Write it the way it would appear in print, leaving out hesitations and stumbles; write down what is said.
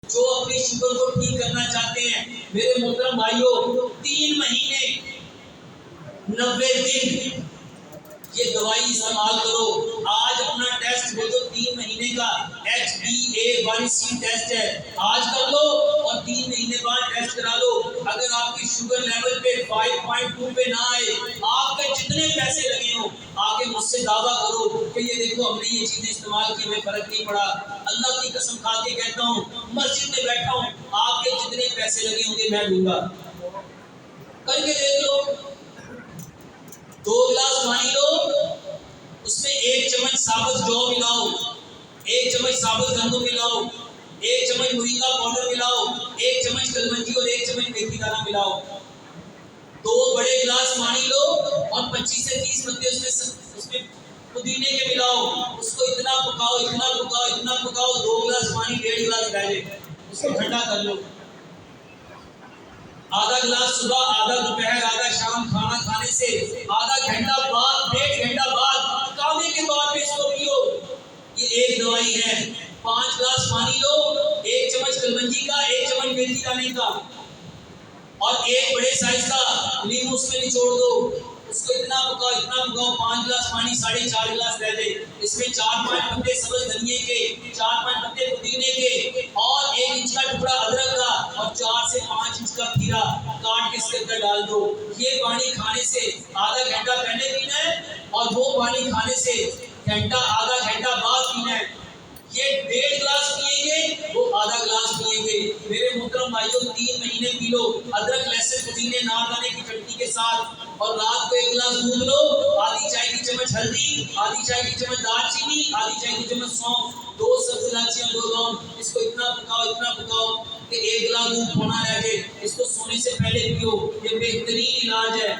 जो अपनी शुगर को ठीक करना चाहते हैं, मेरे मोहतरम भाइयों, 3 महीने 90 दिन ये दवाई इस्तेमाल करो। आज अपना टेस्ट भेजो, 3 महीने का HbA1c टेस्ट है, आज कर लो और 3 महीने बाद टेस्ट करा लो। अगर आपकी शुगर लेवल पे 5.2 पे ना आए, आपके जितने पैसे लगे हो, आके मुझसे दावा करो कि ये देखो हमने ये चीजें इस्तेमाल की, हमें फर्क नहीं पड़ा। अल्लाह की कसम खा के कहता हूँ, मस्जिद में बैठा हूँ, आपके जितने पैसे लगे होंगे मैं दूंगा। करके देख लो। 2 गिलास पानी लो, उसमें 1 चम्मच साबुत जौ मिलाओ, 1 चम्मच साबुत गंदम मिलाओ, 1 चम्मच मुरींगा पाउडर मिलाओ, 1 चम्मच कलमंजी और 1 चम्मच मेथी दाना मिलाओ। 2 बड़े गिलास पानी लो और 25 से 30 पत्ते उसमें पुदीने के मिलाओ। उसको इतना पकाओ, इतना पकाओ, इतना पकाओ, 2 गिलास पानी 1.5 गिलास रह जाए, उसको ठंडा कर लो। आधा गिलास सुबह, आधा दोपहर, आधा शाम, खाना खाने से आधा घंटा बाद, 1.5 घंटा बाद, कावे के तौर पे इसको पियो। ये एक दवाई है। 5 गिलास पानी लो, 1 चम्मच कलमंजी का, 1 चम्मच मेथी दाने का और 1 बड़े साइज का नींबू उसमें निचोड़ दो। उसको इतना पकाओ, इतना पकाओ, 5 गिलास पानी 4.5 गिलास रह जाए। इसमें 4-5 पत्ते सब्ज धनिए के, 4-5 पत्ते पुदीने के और 1 इंच का टुकड़ा अदरक का और 4 से 5 इंच का खीरा काट के इसके अंदर डाल दो। ये पानी खाने से आधा घंटा पहले पीना है और वो पानी खाने से आधा घंटा बाद पीना है। ये 1.5 गिलास पिएंगे, वो आधा गिलास पिएंगे। मेरे मोहतरम भाइयों, 3 महीने पी लो, अदरक, लहसुन, पुदीने, नारदाने की चटनी के साथ। और रात को 1 गिलास दूध लो, आधी चाय की चम्मच हल्दी, आधी चाय की चम्मच दालचीनी, आधी चाय की चम्मच सौंफ, 2 सब्ज इलायचियां, 2 लौंग। इसको इतना पकाओ कि 1 गिलास दूध पौना रह जाए। इसको सोने से पहले पियो, ये बेहतरीन इलाज है।